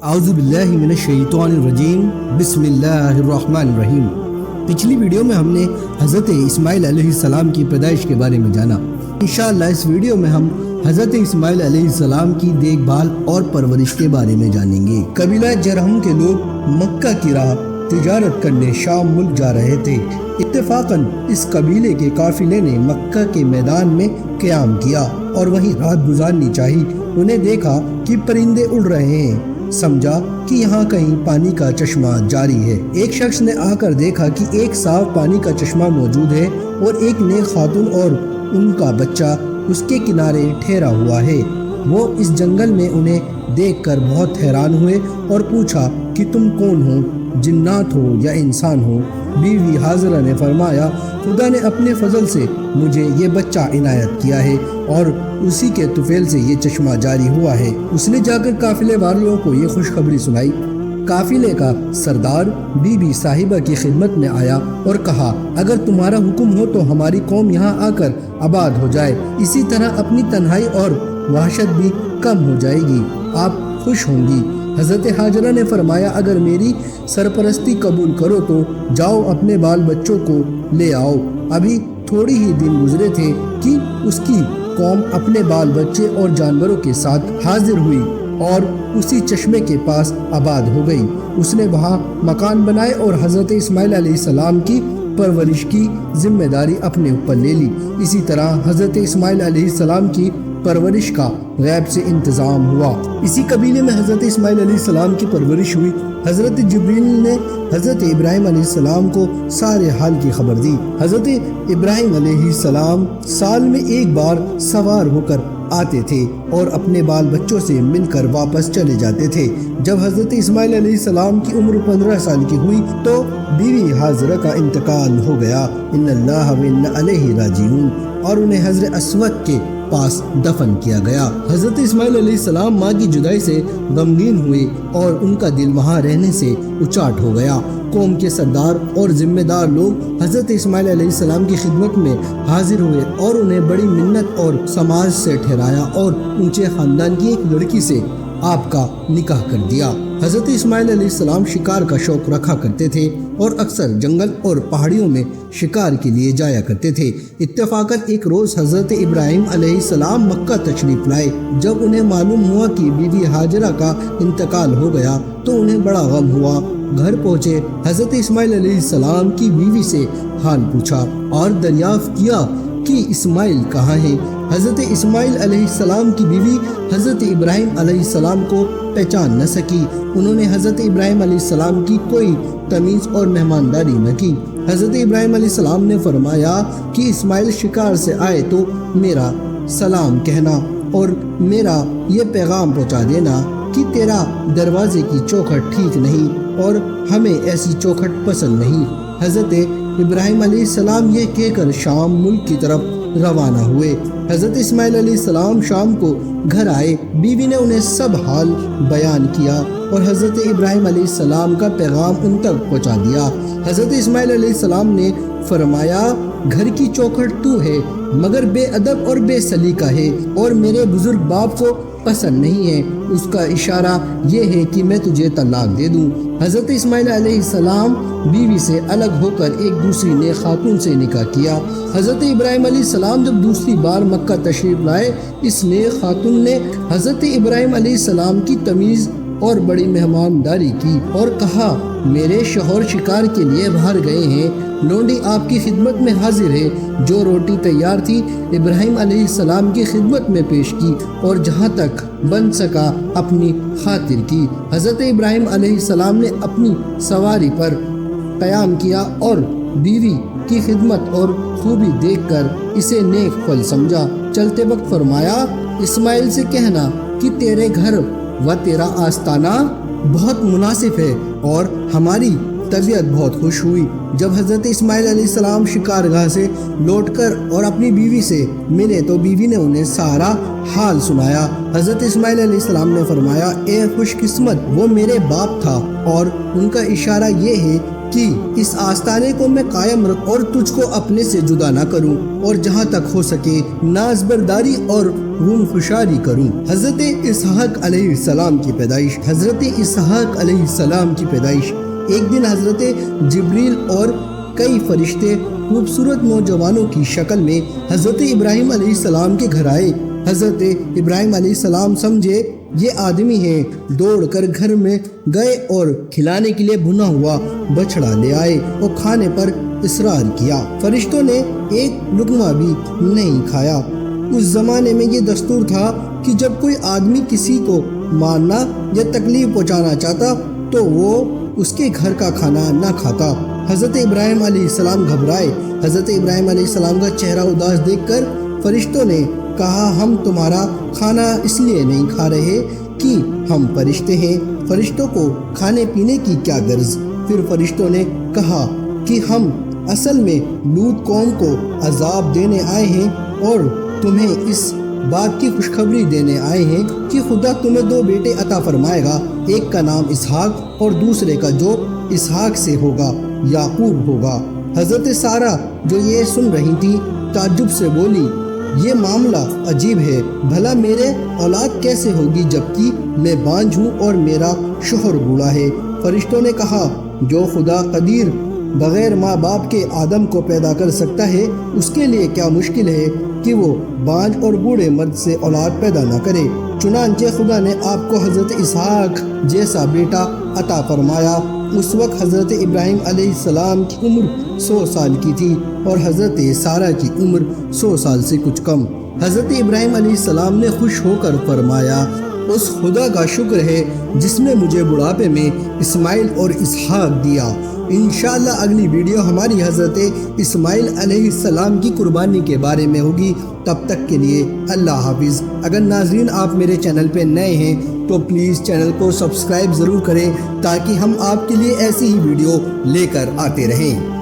اعوذ باللہ من الشیطان الرجیم بسم اللہ الرحمن الرحیم۔ پچھلی ویڈیو میں ہم نے حضرت اسماعیل علیہ السلام کی پیدائش کے بارے میں جانا۔ انشاءاللہ اس ویڈیو میں ہم حضرت اسماعیل علیہ السلام کی دیکھ بھال اور پرورش کے بارے میں جانیں گے۔ قبیلہ جرہم کے لوگ مکہ کی راہ تجارت کرنے شام ملک جا رہے تھے۔ اتفاقاً اس قبیلے کے قافلے نے مکہ کے میدان میں قیام کیا اور وہیں رات گزارنی چاہی۔ انہیں دیکھا کہ پرندے اڑ رہے ہیں، سمجھا کہ یہاں کہیں پانی کا چشمہ جاری ہے۔ ایک شخص نے آ کر دیکھا کہ ایک صاف پانی کا چشمہ موجود ہے اور ایک نیک خاتون اور ان کا بچہ اس کے کنارے ٹھہرا ہوا ہے۔ وہ اس جنگل میں انہیں دیکھ کر بہت حیران ہوئے اور پوچھا کہ تم کون ہو، جنات ہو یا انسان ہو؟ بیوی حاضرہ نے فرمایا، خدا نے اپنے فضل سے مجھے یہ بچہ عنایت کیا ہے اور اسی کے طفیل سے یہ چشمہ جاری ہوا ہے۔ اس نے جا کر قافلے والوں کو یہ خوشخبری سنائی۔ قافلے کا سردار بی بی صاحبہ کی خدمت میں آیا اور کہا، اگر تمہارا حکم ہو تو ہماری قوم یہاں آ کر آباد ہو جائے، اسی طرح اپنی تنہائی اور وحشت بھی کم ہو جائے گی، آپ خوش ہوں گی۔ حضرت حاجرہ نے فرمایا، اگر میری سرپرستی قبول کرو تو جاؤ اپنے بال بچوں کو لے آؤ۔ ابھی تھوڑی ہی دن گزرے تھے کہ اس کی قوم اپنے بال بچے اور جانوروں کے ساتھ حاضر ہوئی اور اسی چشمے کے پاس آباد ہو گئی۔ اس نے وہاں مکان بنائے اور حضرت اسماعیل علیہ السلام کی پرورش کی ذمہ داری اپنے اوپر لے لی۔ اسی طرح حضرت اسماعیل علیہ السلام کی پرورش کا غیب سے انتظام ہوا۔ اسی قبیلے میں حضرت اسماعیل علیہ السلام کی پرورش ہوئی۔ حضرت جبریل نے حضرت ابراہیم علیہ السلام کو سارے حال کی خبر دی۔ حضرت ابراہیم علیہ السلام سال میں ایک بار سوار ہو کر آتے تھے اور اپنے بال بچوں سے مل کر واپس چلے جاتے تھے۔ جب حضرت اسماعیل علیہ السلام کی عمر 15 سال کی ہوئی تو بیوی حاضرہ کا انتقال ہو گیا، ان اللہ و انا الیہ راجعون، اور انہیں حجر اسود کے پاس دفن کیا گیا۔ حضرت اسماعیل علیہ السلام ماں کی جدائی سے غمگین ہوئے اور ان کا دل وہاں رہنے سے اچاٹ ہو گیا۔ قوم کے سردار اور ذمہ دار لوگ حضرت اسماعیل علیہ السلام کی خدمت میں حاضر ہوئے اور انہیں بڑی منت اور سماج سے ٹھہرایا اور اونچے خاندان کی ایک لڑکی سے آپ کا نکاح کر دیا۔ حضرت اسماعیل علیہ السلام شکار کا شوق رکھا کرتے تھے اور اکثر جنگل اور پہاڑیوں میں شکار کے لیے جایا کرتے تھے۔ اتفاقاً ایک روز حضرت ابراہیم علیہ السلام مکہ تشریف لائے۔ جب انہیں معلوم ہوا کہ بی بی حاجرہ کا انتقال ہو گیا تو انہیں بڑا غم ہوا۔ گھر پہنچے، حضرت اسماعیل علیہ السلام کی بیوی سے حال پوچھا اور دریافت کیا کہ اسماعیل کہاں ہے۔ حضرت اسماعیل علیہ السلام کی بیوی حضرت ابراہیم علیہ السلام کو پہچان نہ سکی۔ انہوں نے حضرت ابراہیم علیہ السلام کی کوئی تمیز اور مہمانداری نہ کی۔ حضرت ابراہیم علیہ السلام نے فرمایا کہ اسماعیل شکار سے آئے تو میرا سلام کہنا اور میرا یہ پیغام پہنچا دینا کہ تیرا دروازے کی چوکھٹ ٹھیک نہیں اور ہمیں ایسی چوکھٹ پسند نہیں۔ حضرت ابراہیم علیہ السلام یہ کہہ کر شام ملک کی طرف روانہ ہوئے۔ حضرت اسماعیل علیہ السلام شام کو گھر آئے، بیوی نے انہیں سب حال بیان کیا اور حضرت ابراہیم علیہ السلام کا پیغام ان تک پہنچا دیا۔ حضرت اسماعیل علیہ السلام نے فرمایا، گھر کی چوکھٹ تو ہے مگر بے ادب اور بے سلیقہ ہے اور میرے بزرگ باپ کو پسند نہیں ہے، اس کا اشارہ یہ ہے کہ میں تجھے طلاق دے دوں۔ حضرت اسماعیل علیہ السلام بیوی سے الگ ہو کر ایک دوسری نیک خاتون سے نکاح کیا۔ حضرت ابراہیم علیہ السلام جب دوسری بار مکہ تشریف لائے، اس نیک خاتون نے حضرت ابراہیم علیہ السلام کی تمیز اور بڑی مہمانداری کی اور کہا، میرے شوہر شکار کے لیے باہر گئے ہیں، لونڈی آپ کی خدمت میں حاضر ہے۔ جو روٹی تیار تھی ابراہیم علیہ السلام کی خدمت میں پیش کی اور جہاں تک بن سکا اپنی خاطر کی۔ حضرت ابراہیم علیہ السلام نے اپنی سواری پر قیام کیا اور بیوی کی خدمت اور خوبی دیکھ کر اسے نیک پھل سمجھا۔ چلتے وقت فرمایا، اسماعیل سے کہنا کہ تیرے گھر و تیرا آستانہ بہت مناسب ہے اور ہماری طبیعت بہت خوش ہوئی۔ جب حضرت اسماعیل علیہ السلام شکار گاہ سے لوٹ کر اور اپنی بیوی سے ملے تو بیوی نے انہیں سارا حال سنایا۔ حضرت اسماعیل علیہ السلام نے فرمایا، اے خوش قسمت، وہ میرے باپ تھا اور ان کا اشارہ یہ ہے کہ اس آستانے کو میں قائم رکھ اور تجھ کو اپنے سے جدا نہ کروں اور جہاں تک ہو سکے ناز برداری اور روم خوشاری کروں۔ حضرت اسحاق علیہ السلام کی پیدائش۔ حضرت اسحاق علیہ السلام کی پیدائش۔ ایک دن حضرت جبریل اور کئی فرشتے خوبصورت نوجوانوں کی شکل میں حضرت ابراہیم علیہ السلام کے گھر آئے۔ حضرت ابراہیم علیہ السلام سمجھے یہ آدمی ہیں، دوڑ کر گھر میں گئے اور کھلانے کے لیے بھنا ہوا بچڑا لے آئے اور کھانے پر اصرار کیا۔ فرشتوں نے ایک لقمہ بھی نہیں کھایا۔ اس زمانے میں یہ دستور تھا کہ جب کوئی آدمی کسی کو مارنا یا تکلیف پہنچانا چاہتا تو وہ اس کے گھر کا کھانا نہ کھاتا۔ حضرت ابراہیم علیہ السلام گھبرائے۔ حضرت ابراہیم علیہ السلام کا چہرہ اداس دیکھ کر فرشتوں نے کہا ہم تمہارا کھانا اس لیے نہیں کھا رہے کہ ہم فرشتے ہیں، فرشتوں کو کھانے پینے کی کیا غرض؟ پھر فرشتوں نے کہا کہ ہم اصل میں لوط قوم کو عذاب دینے آئے ہیں اور تمہیں اس بات کی خوشخبری دینے آئے ہیں کہ خدا تمہیں 2 بیٹے عطا فرمائے گا، ایک کا نام اسحاق اور دوسرے کا جو اسحاق سے ہوگا یعقوب ہوگا۔ حضرت سارہ جو یہ سن رہی تھی تعجب سے بولی یہ معاملہ عجیب ہے، بھلا میرے اولاد کیسے ہوگی جبکہ میں بانجھ ہوں اور میرا شوہر بوڑھا ہے؟ فرشتوں نے کہا جو خدا قدیر بغیر ماں باپ کے آدم کو پیدا کر سکتا ہے اس کے لیے کیا مشکل ہے کہ وہ بانجھ اور بوڑھے مرد سے اولاد پیدا نہ کرے۔ چنانچہ خدا نے آپ کو حضرت اسحاق جیسا بیٹا عطا فرمایا۔ اس وقت حضرت ابراہیم علیہ السلام کی عمر 100 سال کی تھی اور حضرت سارہ کی عمر 100 سال سے کچھ کم۔ حضرت ابراہیم علیہ السلام نے خوش ہو کر فرمایا اس خدا کا شکر ہے جس نے مجھے بڑھاپے میں اسماعیل اور اسحاق دیا۔ انشاءاللہ اگلی ویڈیو ہماری حضرت اسماعیل علیہ السلام کی قربانی کے بارے میں ہوگی۔ تب تک کے لیے اللہ حافظ۔ اگر ناظرین آپ میرے چینل پہ نئے ہیں تو پلیز چینل کو سبسکرائب ضرور کریں تاکہ ہم آپ کے لیے ایسی ہی ویڈیو لے کر آتے رہیں۔